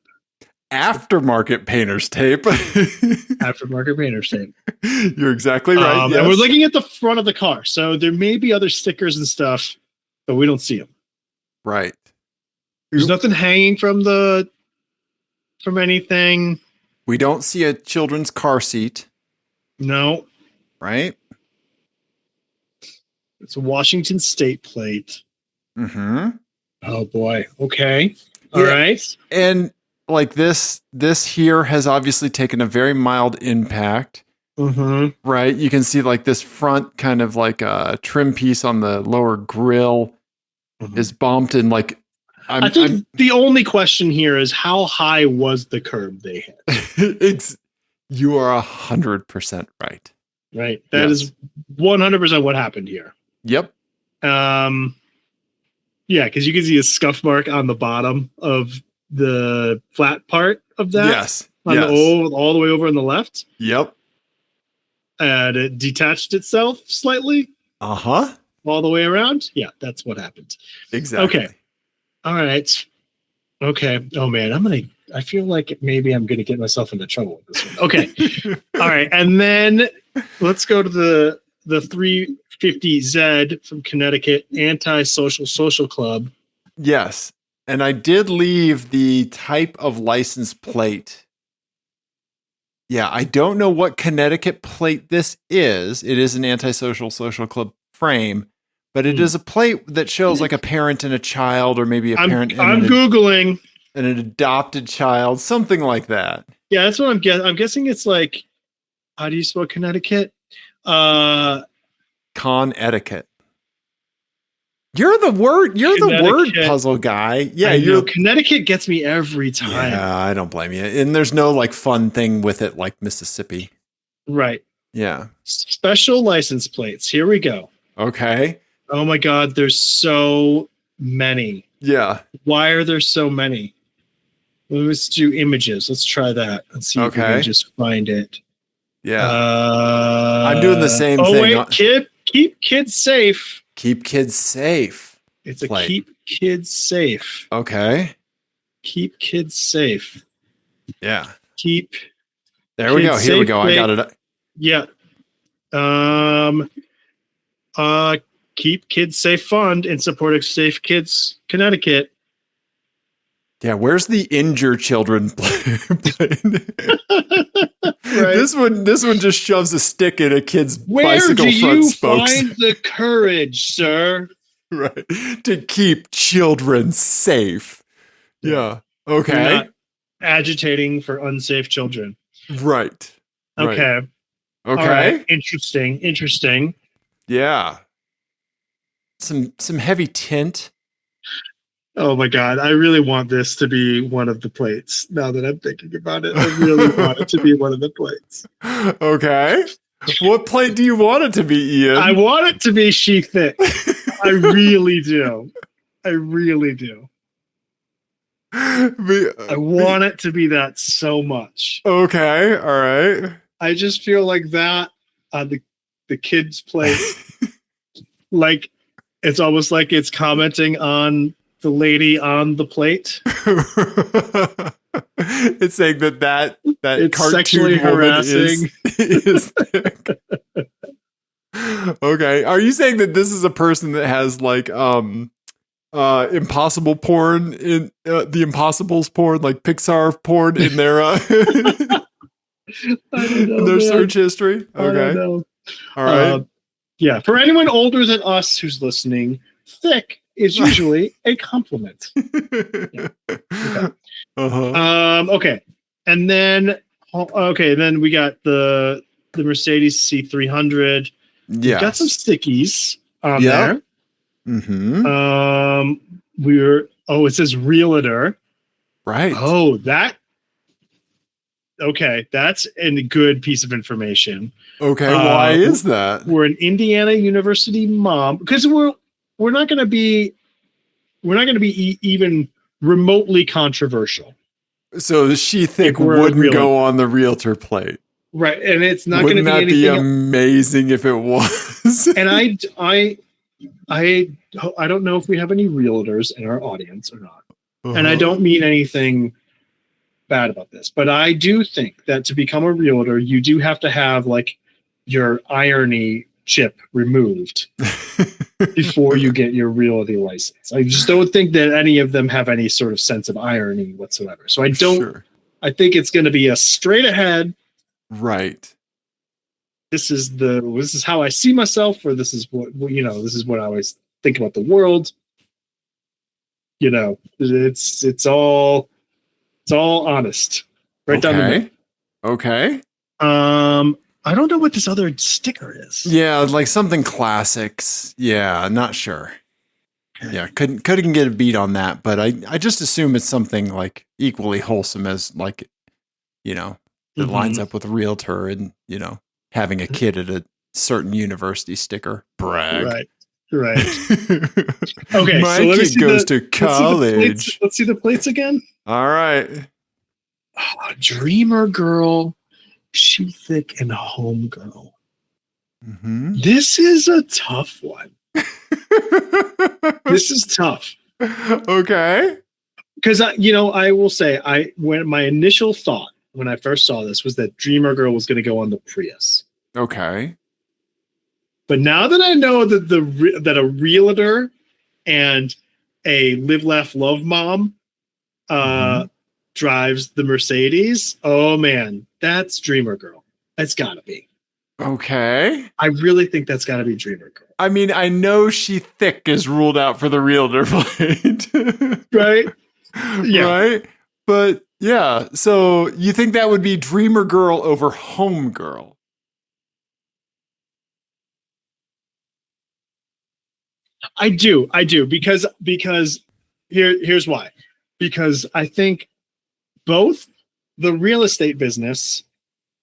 Aftermarket painter's tape. Aftermarket painter's tape. You're exactly right. Yes. And we're looking at the front of the car. So there may be other stickers and stuff, but we don't see them. Right. There's nothing hanging from anything. We don't see a children's car seat. No. Right? It's a Washington State plate. Oh boy. Okay. All right. And like this here has obviously taken a very mild impact. Right? You can see like this front kind of like a trim piece on the lower grill is bumped, and like I think the only question here is how high was the curb they hit? You are 100% right. Right. That is 100% what happened here. Yep. Yeah, because you can see a scuff mark on the bottom of the flat part of that. Yes. All the way over on the left. Yep. And it detached itself slightly. All the way around. Yeah, that's what happened. Exactly. Okay. All right. Okay. Oh man, I feel like maybe I'm gonna get myself into trouble with this one. Okay. All right. And then let's go to the 350Z from Connecticut, Anti-Social Social Club. Yes. And I did leave the type of license plate. Yeah, I don't know what Connecticut plate this is. It is an Anti-Social Social Club frame, but it is a plate that shows like a parent and a child, or maybe a parent I'm Googling. And an adopted child, something like that. Yeah, that's what I'm guessing. I'm guessing it's like, how do you spell Connecticut? Con etiquette. You're the word puzzle guy. Yeah, Connecticut gets me every time. Yeah, I don't blame you. And there's no like fun thing with it like Mississippi. Right. Yeah. Special license plates. Here we go. Okay. Oh my God, there's so many. Yeah. Why are there so many? Let's do images. Let's try that. Let's see if we can just find it. Yeah. I'm doing the same thing. Oh wait, keep kids safe. Keep kids safe. It's a keep kids safe. Okay. Keep kids safe. Yeah. There we go. Here we go. I got it. Yeah. Keep Kids Safe Fund in support of Safe Kids Connecticut. Yeah, where's the injure children plane? Right. This one just shoves a stick in a kid's bicycle front spokes. Where do you find the courage, sir? Right. To keep children safe. Yeah. Okay. You're not agitating for unsafe children. Right. Okay. Okay. All right. Interesting. Yeah. Some heavy tint. Oh my God. I really want this to be one of the plates. Now that I'm thinking about it, I really want it to be one of the plates. Okay. What plate do you want it to be, Ian? I want it to be She Thick. I really do. I want it to be that so much. Okay. All right. I just feel like that on the kids' plate, like It's almost like it's commenting on the lady on the plate. It's saying that It's cartoon sexually woman harassing. is thick. Okay. Are you saying that this is a person that has like impossible porn in the Impossibles porn, like Pixar porn in their in their search history? Okay. I don't know. All right. Yeah. For anyone older than us who's listening, thick is usually a compliment. Yeah. Okay. Okay. And then we got the Mercedes C300. Yeah. Got some stickies on there. Mm-hmm. It says realtor. Right. Oh, that's a good piece of information. Okay, why is that? We're an Indiana University mom, because we're not going to be even remotely controversial. So she thick wouldn't go on the realtor plate. Right, and it's not going to be anything. Wouldn't that be amazing if it was? And I don't know if we have any realtors in our audience or not. Uh-huh. And I don't mean anything bad about this, but I do think that to become a realtor, you do have to have like your irony chip removed before you get your realty license. I just don't think that any of them have any sort of sense of irony whatsoever. So I think it's going to be a straight ahead. Right. This is how I see myself, or this is what I always think about the world. It's all honest. Right down the middle. Okay. I don't know what this other sticker is. Yeah, like something classics. Yeah, not sure. Yeah, couldn't get a beat on that, but I just assume it's something like equally wholesome as like, that lines up with a realtor and, having a kid at a certain university sticker. Brag. Right. Okay, my kid goes to college. Let's see the plates again. All right. Oh, Dreamer Girl, She Thick, and Home Girl. Mm-hmm. This is a tough one. This is tough. Okay. Because I will say, when my initial thought when I first saw this was that Dreamer Girl was going to go on the Prius. Okay. But now that I know that that a realtor and a live, laugh, love mom drives the Mercedes, oh man, that's Dreamer Girl. That's got to be. Okay. I really think that's got to be Dreamer Girl. I mean, I know She Thick is ruled out for the realtor plate. Right? Yeah. Right? But yeah, so you think that would be Dreamer Girl over Home Girl? I do because here's why. Because I think both the real estate business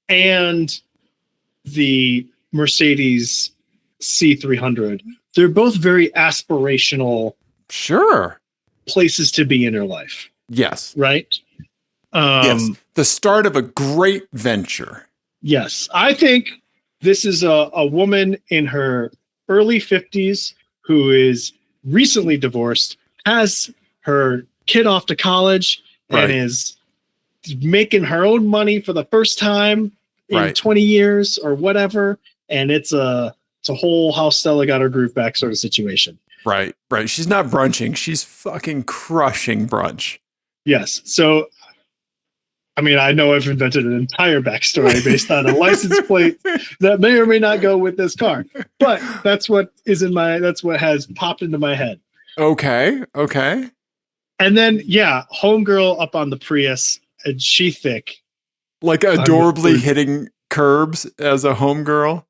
and the Mercedes C300, they're both very aspirational places to be in your life. Yes. Right? Yes. The start of a great venture. Yes. I think this is a woman in her early 50s who is recently divorced, has her kid off to college, and is making her own money for the first time in 20 years or whatever. And it's a whole how Stella got her groove back sort of situation. Right. She's not brunching. She's fucking crushing brunch. Yes. So, I mean, I know I've invented an entire backstory based on a license plate that may or may not go with this car, but that's what has popped into my head. Okay. And then, homegirl up on the Prius, and She Thick. Like adorably hitting curbs as a homegirl?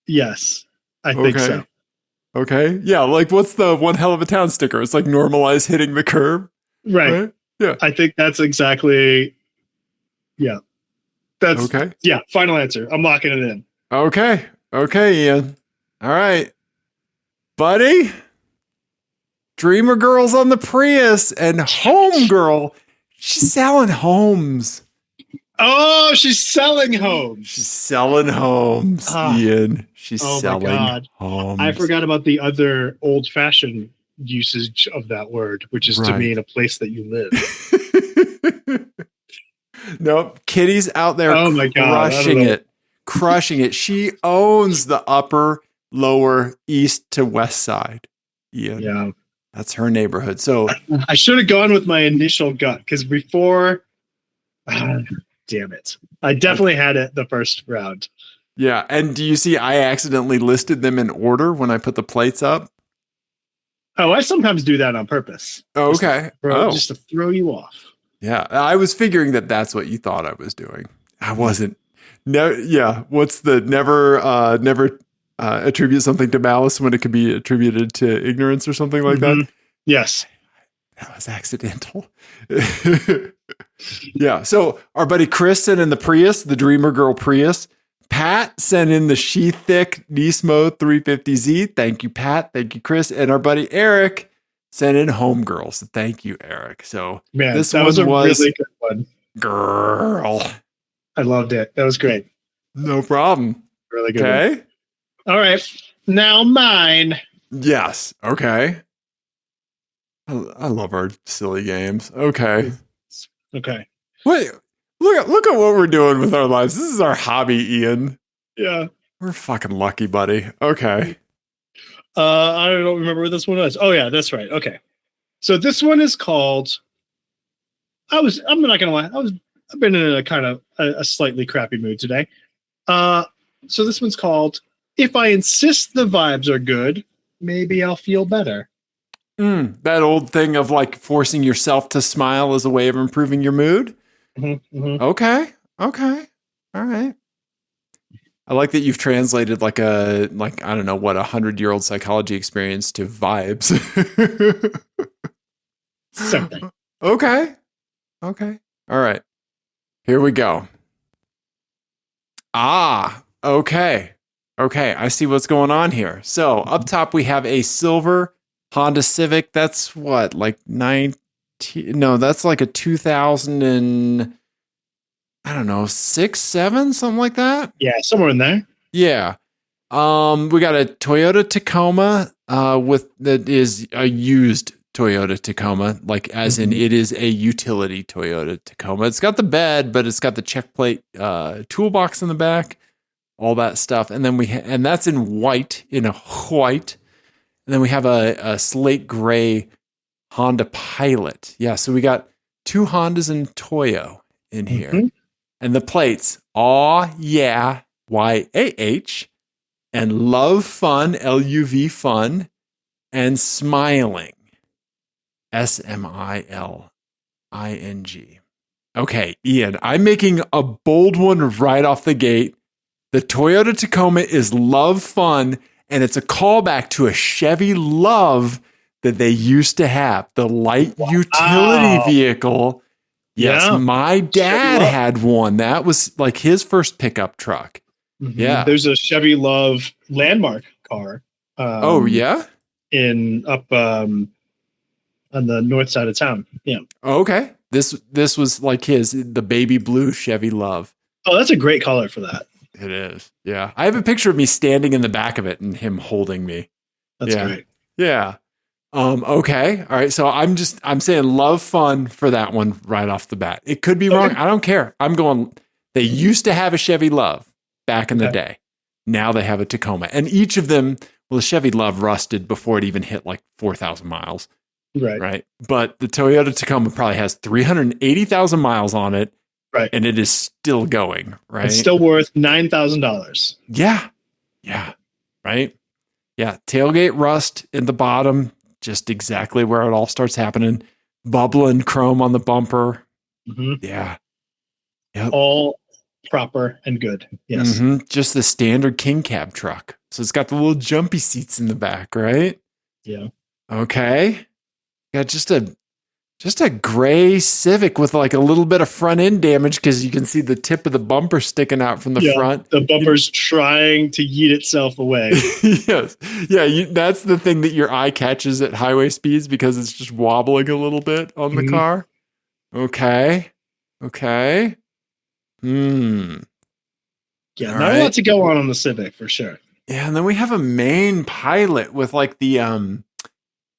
Yes, I think so. Okay. Yeah, like what's the one hell of a town sticker? It's like normalize hitting the curb. Right? Yeah. I think that's exactly... Yeah. That's okay. Yeah, final answer. I'm locking it in. Okay, Ian. All right. Buddy. Dreamer Girl's on the Prius and Home Girl, she's selling homes. Oh, she's selling homes. She's selling homes, Ian. She's selling homes. I forgot about the other old-fashioned usage of that word, which is to mean a place that you live. Nope. Kitty's out there crushing it. She owns the upper, lower, east to west side. Yeah. That's her neighborhood. So I should have gone with my initial gut because before, damn it. I definitely had it the first round. Yeah. And do you see I accidentally listed them in order when I put the plates up? Oh, I sometimes do that on purpose. Oh, okay. Just to throw you off. Yeah. I was figuring that that's what you thought I was doing. I wasn't. No. Yeah. What's the never attribute something to malice when it could be attributed to ignorance or something like that? Yes. That was accidental. Yeah. So our buddy Chris sent in the Prius, the Dreamer Girl Prius. Pat sent in the She-Thick Nismo 350Z. Thank you, Pat. Thank you, Chris. And our buddy Eric sent in Homegirls. Thank you, Eric. So this was a really good one. Girl. I loved it. That was great. No problem. Really good. Okay. One. All right. Now mine. Yes. Okay. I love our silly games. Okay. Okay. Wait. Look at what we're doing with our lives. This is our hobby, Ian. Yeah. We're fucking lucky, buddy. Okay. I don't remember what this one was. Oh yeah, that's right. Okay. So this one is called I'm not gonna lie. I've been in a kind of a slightly crappy mood today. So this one's called If I Insist the Vibes Are Good, Maybe I'll Feel Better. That old thing of like forcing yourself to smile as a way of improving your mood. Okay. All right. I like that you've translated like I don't know what 100-year-old psychology experience to vibes. Something. Okay. All right. Here we go. Okay. I see what's going on here. So up top we have a silver Honda Civic. That's what, like 19? No, that's like a 2000 and I don't know, 6, 7, something like that. Yeah, somewhere in there. Yeah. We got a Toyota Tacoma that is a used Toyota Tacoma, like as in it is a utility Toyota Tacoma. It's got the bed, but it's got the check plate toolbox in the back, all that stuff. And then and that's in a white. And then we have a slate gray Honda Pilot. Yeah, so we got 2 Hondas and Toyo in here. And the plates, YAH, and love fun, LUV fun, and smiling, SMILING. Okay, Ian, I'm making a bold one right off the gate. The Toyota Tacoma is love fun, and it's a callback to a Chevy Love that they used to have, the light utility vehicle. Yes, my dad had one. That was like his first pickup truck. Yeah. There's a Chevy Love Landmark car. In up on the north side of town. Yeah. Okay. This was like the baby blue Chevy Love. Oh, that's a great color for that. It is. Yeah. I have a picture of me standing in the back of it and him holding me. That's great. Yeah. Okay. All right. So I'm saying love fun for that one right off the bat. It could be wrong. I don't care. I'm going, they used to have a Chevy Love back in the day. Now they have a Tacoma. And each of them, the Chevy Love rusted before it even hit like 4,000 miles. Right. But the Toyota Tacoma probably has 380,000 miles on it. Right. And it is still going, right? It's still worth $9,000. Yeah. Right. Yeah. Tailgate rust in the bottom, just exactly where it all starts happening. Bubbling chrome on the bumper. Yeah. Yep. All proper and good. Yes. Just the standard king cab truck. So it's got the little jumpy seats in the back, right? Yeah. Okay. Got just a gray Civic with like a little bit of front end damage because you can see the tip of the bumper sticking out from the front. The bumper's trying to yeet itself away. Yes. Yeah, that's the thing that your eye catches at highway speeds because it's just wobbling a little bit on the car. Okay. Hmm. Yeah, all not right. A lot to go on the Civic for sure. Yeah, and then we have a main Pilot with like the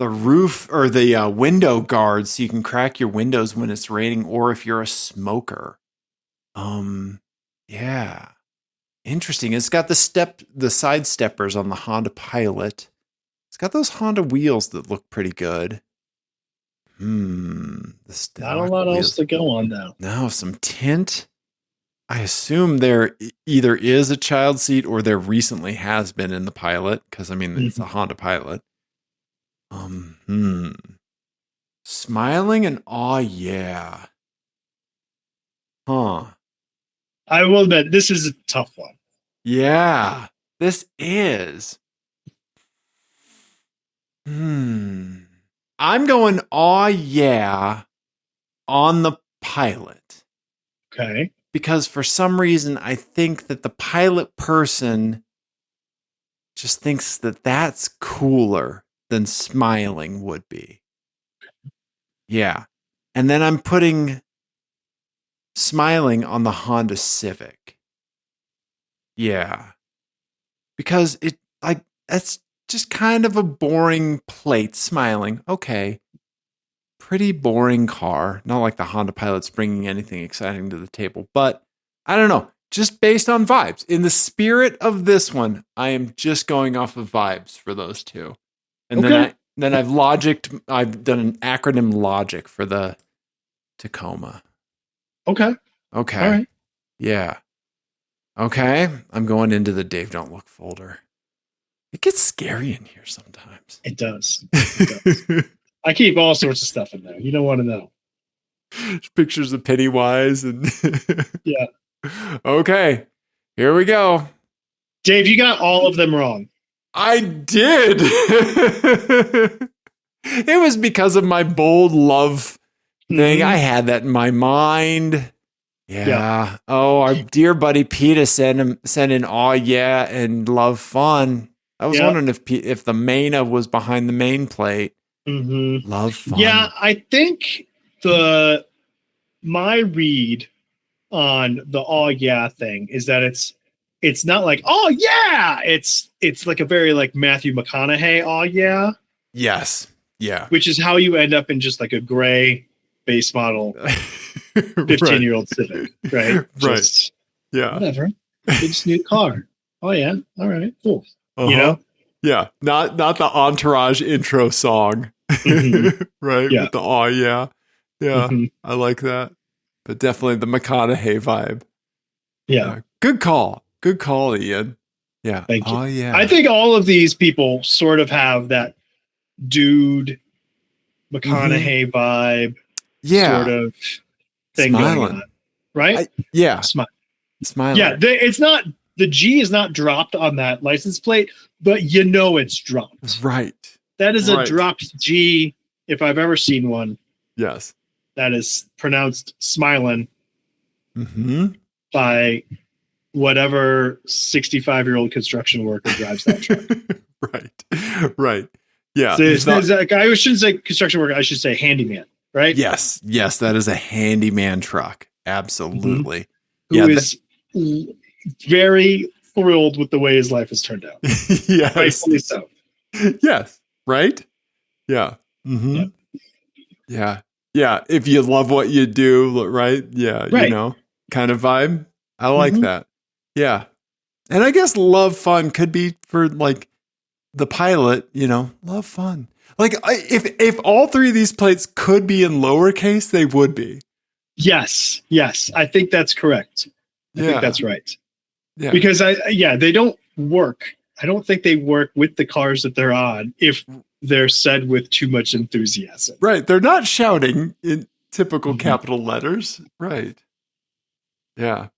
roof or the window guards, so you can crack your windows when it's raining, or if you're a smoker. Yeah, interesting. It's got the side steppers on the Honda Pilot. It's got those Honda wheels that look pretty good. Not a lot else to go on though. No, some tint. I assume there either is a child seat or there recently has been in the Pilot, because I mean it's a Honda Pilot. Smiling and aw yeah. Huh. I will admit this is a tough one. Yeah, this is. I'm going aw yeah on the Pilot. Okay. Because for some reason I think that the Pilot person just thinks that that's cooler than smiling would be. Yeah. And then I'm putting smiling on the Honda Civic. Yeah. Because that's just kind of a boring plate. Smiling. Okay. Pretty boring car. Not like the Honda Pilot's bringing anything exciting to the table, but I don't know. Just based on vibes. In the spirit of this one, I am just going off of vibes for those two. And then I've done an acronym logic for the Tacoma. Okay. All right. Yeah. Okay. I'm going into the Dave Don't Look folder. It gets scary in here sometimes. It does. I keep all sorts of stuff in there. You don't want to know. Pictures of Pennywise and yeah. Okay. Here we go. Dave, you got all of them wrong. I did. It was because of my bold love thing. I had that in my mind. Yeah. Oh, our dear buddy Peter sent in aw yeah and love fun. I was wondering if the Mana was behind the main plate. Love fun. Yeah, I think my read on the aw yeah thing is that it's not like oh yeah, it's like a very like Matthew McConaughey aw yeah. Yes. Yeah. Which is how you end up in just like a gray base model 15-year-old Civic, right? Right. Yeah. Whatever. It's a new car. Oh yeah. All right. Cool. You know? Yeah. Not the Entourage intro song. Right. Yeah. With the aw yeah. Yeah. I like that. But definitely the McConaughey vibe. Yeah. Good call. Good call, Ian. Yeah. Thank you. Oh yeah. I think all of these people sort of have that dude McConaughey vibe. Sort of thing going on, right? Smiling. Yeah, it's not, the G is not dropped on that license plate, but you know it's dropped. Right. That is a dropped G if I've ever seen one. Yes. That is pronounced smiling by whatever 65-year-old construction worker drives that truck. Right. Yeah. I shouldn't say construction worker, I should say handyman. Right? Yes, that is a handyman truck. Absolutely. Who is very thrilled with the way his life has turned out. Yes. Rightfully so. Yes. Right? Yeah. Yeah. Yeah. If you love what you do, right? Yeah. Right. You know, kind of vibe. I like that. Yeah. And I guess love fun could be for like the Pilot, you know, love fun. Like if all three of these plates could be in lowercase, they would be. Yes. I think that's correct. I think that's right. Yeah. Because they don't work. I don't think they work with the cars that they're on if they're said with too much enthusiasm. Right. They're not shouting in typical capital letters. Right. Yeah.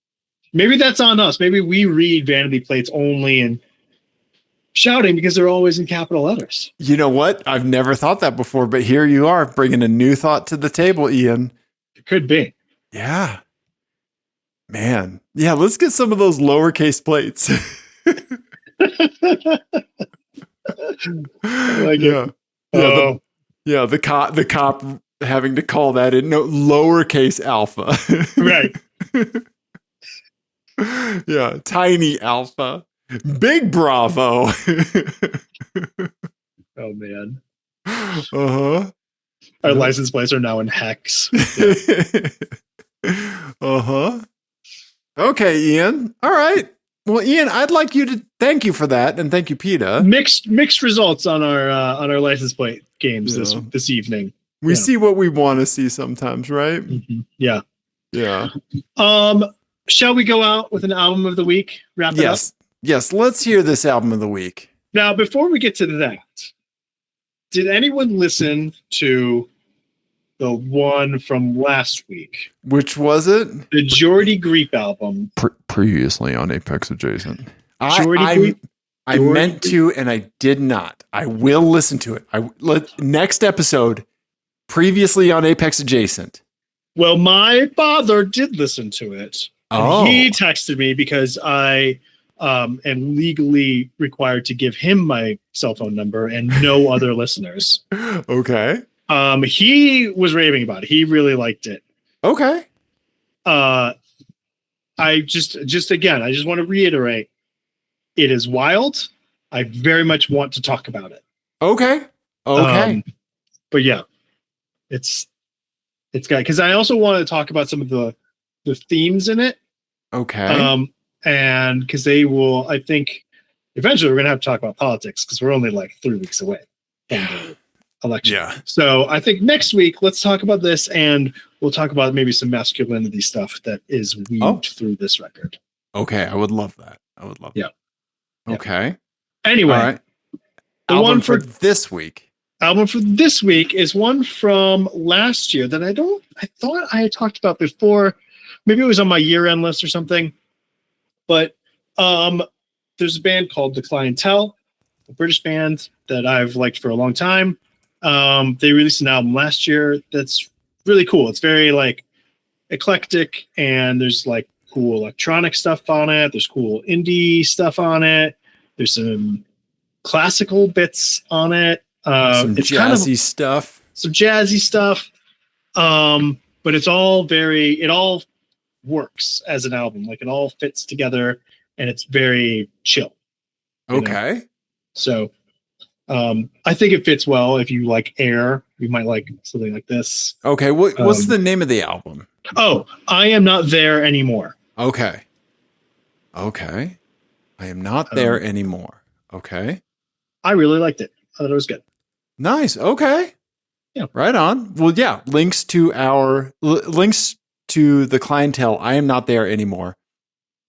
Maybe that's on us. Maybe we read vanity plates only in shouting because they're always in capital letters. You know what? I've never thought that before, but here you are bringing a new thought to the table, Ian. It could be. Yeah. Man. Yeah, let's get some of those lowercase plates. The cop having to call that in lowercase alpha. Right. Yeah, tiny alpha. Big Bravo. Oh man. Uh-huh. Our license plates are now in hex. Uh-huh. Okay, Ian. All right. Well, Ian, I'd like you to thank you for that, and thank you, PETA. Mixed results on our license plate games this evening. We see what we want to see sometimes, right? Mm-hmm. Yeah. Yeah. Shall we go out with an album of the week? Wrap it up? Yes, let's hear this album of the week. Now, before we get to that, did anyone listen to the one from last week? Which was it? The Jordy Griep album. Previously on Apex Adjacent. I meant to, and I did not. I will listen to it. Next episode, previously on Apex Adjacent. Well, my father did listen to it. And he texted me because I am legally required to give him my cell phone number and no other listeners. Okay. He was raving about it. He really liked it. Okay. I just want to reiterate, it is wild. I very much want to talk about it. Okay. But yeah, it's got, because I also want to talk about some of the themes in it. Okay. And because they will, I think eventually we're going to have to talk about politics because we're only like 3 weeks away from the election. Yeah. So I think next week, let's talk about this and we'll talk about maybe some masculinity stuff that is weaved through this record. Okay. I would love that. Yeah. Okay. Anyway. All right. The album one for this week. Album for this week is one from last year that I thought I had talked about before. Maybe it was on my year-end list or something. But there's a band called the Clientele, a British band that I've liked for a long time. They released an album last year that's really cool. It's very like eclectic, and there's like cool electronic stuff on it. There's cool indie stuff on it. There's some classical bits on it. Some jazzy stuff. But it's all it all works as an album. Like it all fits together and it's very chill. Okay. Know? So I think it fits well. If you like Air, you might like something like this. Okay. What's the name of the album? Oh, I Am Not There Anymore. Okay. I Am Not There Anymore. Okay. I really liked it. I thought it was good. Nice. Okay. Yeah. Right on. Well, yeah. Links to the Clientele, I Am Not There Anymore,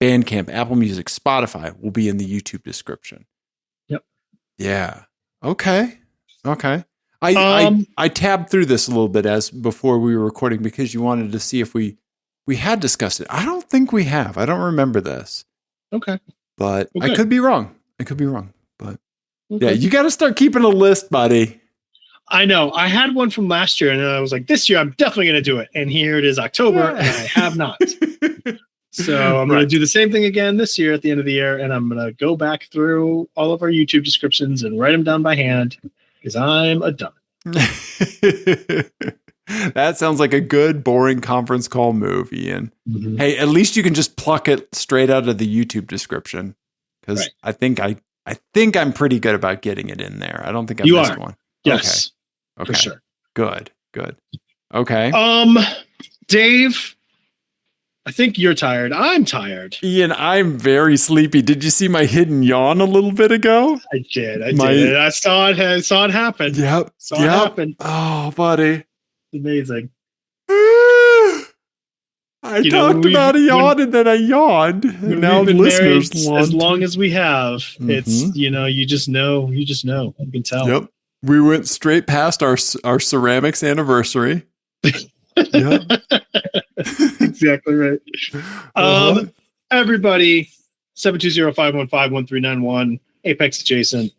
Bandcamp, Apple Music, Spotify will be in the YouTube description. Yep. Yeah. Okay. I tabbed through this a little bit before we were recording because you wanted to see if we had discussed it. I don't think we have. I don't remember this. Okay. But I could be wrong. But okay. Yeah, you got to start keeping a list, buddy. I know. I had one from last year, and I was like, this year I'm definitely going to do it. And here it is October, and I have not. So I'm going to do the same thing again this year at the end of the year, and I'm going to go back through all of our YouTube descriptions and write them down by hand because I'm a dummy. That sounds like a good, boring conference call move, Ian. Mm-hmm. Hey, at least you can just pluck it straight out of the YouTube description because I think I'm pretty good about getting it in there. I don't think I missed one. Yes. Okay. For sure. Good. Okay. Dave, I think you're tired. I'm tired. Ian, I'm very sleepy. Did you see my hidden yawn a little bit ago? I did. I saw it happen. Yep. It happen. Oh, buddy. Amazing. I talked about a yawn and then I yawned. And now listeners as long as we have, it's, you just know. You can tell. Yep. We went straight past our ceramics anniversary. Yep. Exactly right. Everybody, 720-515-1391, Apex Adjacent.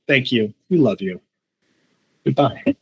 Thank you. We love you. Goodbye.